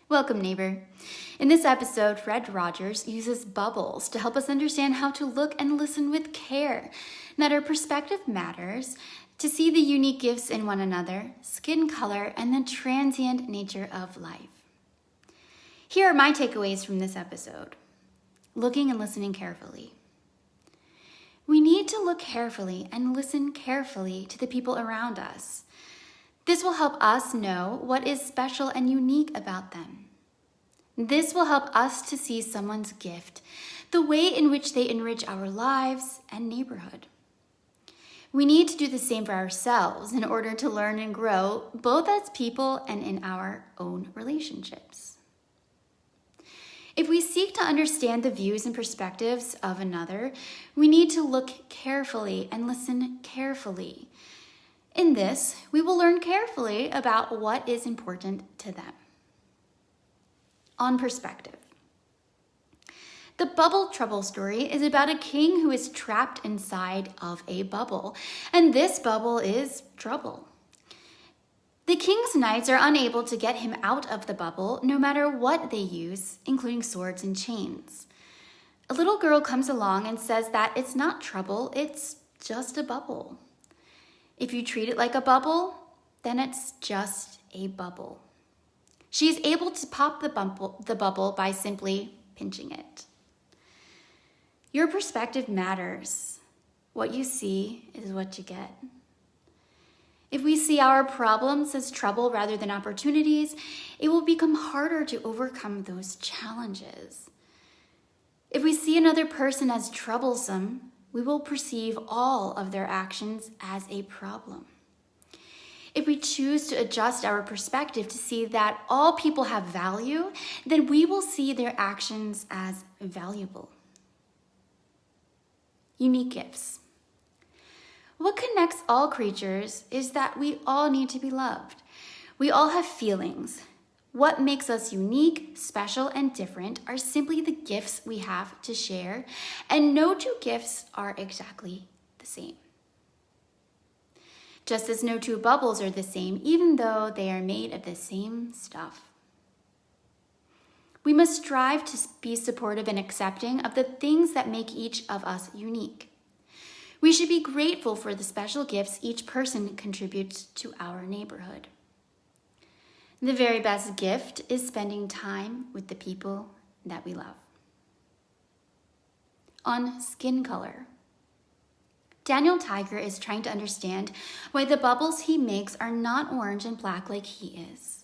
Welcome, neighbor. In this episode, Mr.Rogers uses bubbles to help us understand how to look and listen with care, that our perspective matters, to see the unique gifts in one another, skin color, and the transient nature of life. Here are my takeaways from this episode. Looking and listening carefully. We need to look carefully and listen carefully to the people around us. This will help us know what is special and unique about them. This will help us to see someone's gift, the way in which they enrich our lives and neighborhood. We need to do the same for ourselves in order to learn and grow, both as people and in our own relationships. If we seek to understand the views and perspectives of another, we need to look carefully and listen carefully. In this, we will learn carefully about what is important to them. On perspective. The bubble trouble story is about a king who is trapped inside of a bubble, and this bubble is trouble. The king's knights are unable to get him out of the bubble no matter what they use, including swords and chains. A little girl comes along and says that it's not trouble, it's just a bubble. If you treat it like a bubble, then it's just a bubble. She is able to pop the bubble by simply pinching it. Your perspective matters. What you see is what you get. If we see our problems as trouble rather than opportunities, it will become harder to overcome those challenges. If we see another person as troublesome, we will perceive all of their actions as a problem. If we choose to adjust our perspective to see that all people have value, then we will see their actions as valuable. Unique gifts. What connects all creatures is that we all need to be loved. We all have feelings. What makes us unique, special, and different are simply the gifts we have to share, and no two gifts are exactly the same. Just as no two bubbles are the same, even though they are made of the same stuff. We must strive to be supportive and accepting of the things that make each of us unique. We should be grateful for the special gifts each person contributes to our neighborhood. The very best gift is spending time with the people that we love. On skin color. Daniel Tiger is trying to understand why the bubbles he makes are not orange and black like he is.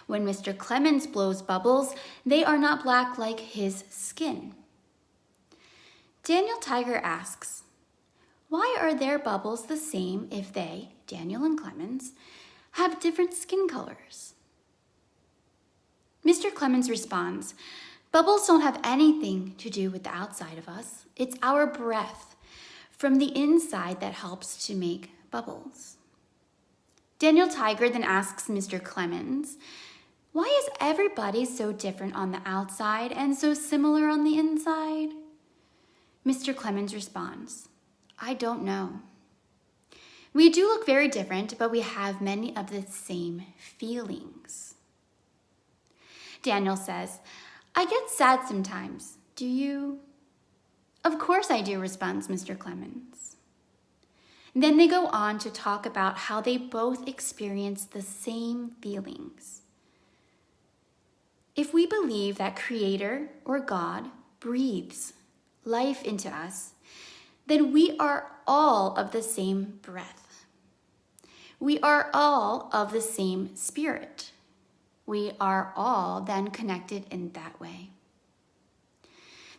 When Mr. Clemens blows bubbles, they are not black like his skin. Daniel Tiger asks, why are their bubbles the same if they, Daniel and Clemens, have different skin colors? Mr. Clemens responds, bubbles don't have anything to do with the outside of us. It's our breath from the inside that helps to make bubbles. Daniel Tiger then asks Mr. Clemens, why is everybody so different on the outside and so similar on the inside? Mr. Clemens responds, I don't know. We do look very different, but we have many of the same feelings. Daniel says, I get sad sometimes. Do you? Of course I do, responds Mr. Clemens. Then they go on to talk about how they both experience the same feelings. If we believe that Creator or God breathes life into us, then we are all of the same breath. We are all of the same spirit. We are all then connected in that way.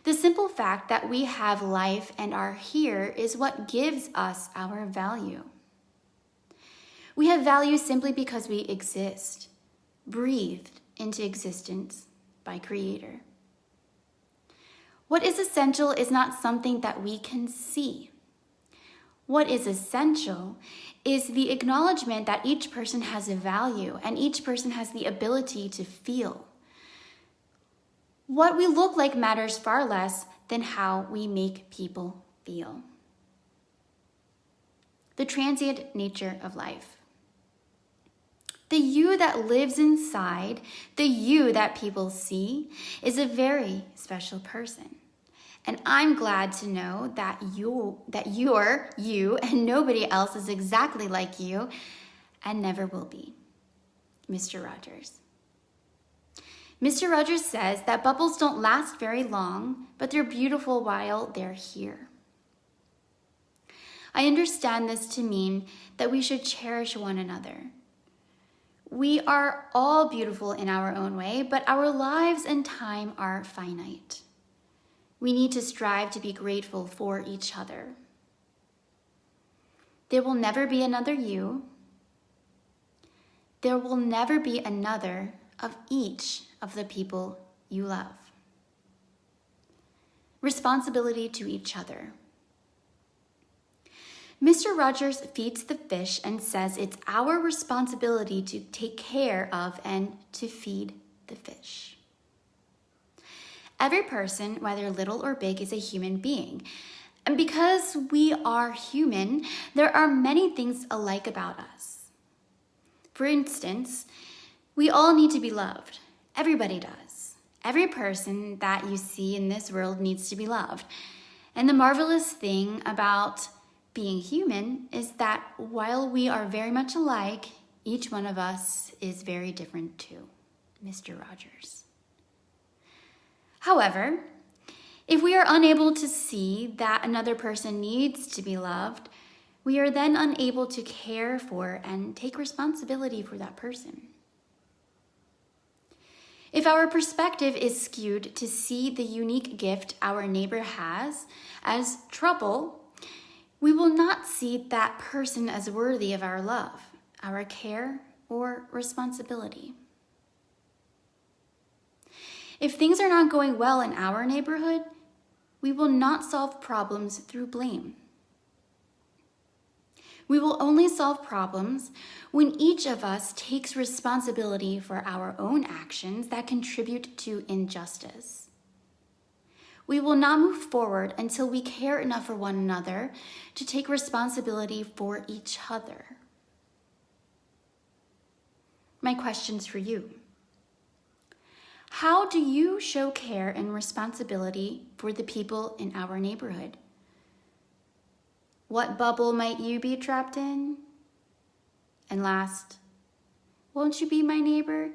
The simple fact that we have life and are here is what gives us our value. We have value simply because we exist, breathed into existence by Creator. What is essential is not something that we can see. What is essential is the acknowledgement that each person has a value and each person has the ability to feel. What we look like matters far less than how we make people feel. The transient nature of life. The you that lives inside, the you that people see, is a very special person. And I'm glad to know that you're you and nobody else is exactly like you and never will be. Mr. Rogers. Mr. Rogers says that bubbles don't last very long, but they're beautiful while they're here. I understand this to mean that we should cherish one another. We are all beautiful in our own way, but our lives and time are finite. We need to strive to be grateful for each other. There will never be another you. There will never be another of each of the people you love. Responsibility to each other. Mr. Rogers feeds the fish and says it's our responsibility to take care of and to feed the fish. Every person, whether little or big, is a human being. And because we are human, there are many things alike about us. For instance, we all need to be loved. Everybody does. Every person that you see in this world needs to be loved. And the marvelous thing about being human is that while we are very much alike, each one of us is very different too. Mr. Rogers. However, if we are unable to see that another person needs to be loved, we are then unable to care for and take responsibility for that person. If our perspective is skewed to see the unique gift our neighbor has as trouble, we will not see that person as worthy of our love, our care, or responsibility. If things are not going well in our neighborhood, we will not solve problems through blame. We will only solve problems when each of us takes responsibility for our own actions that contribute to injustice. We will not move forward until we care enough for one another to take responsibility for each other. My questions for you. How do you show care and responsibility for the people in our neighborhood? What bubble might you be trapped in? And last, won't you be my neighbor?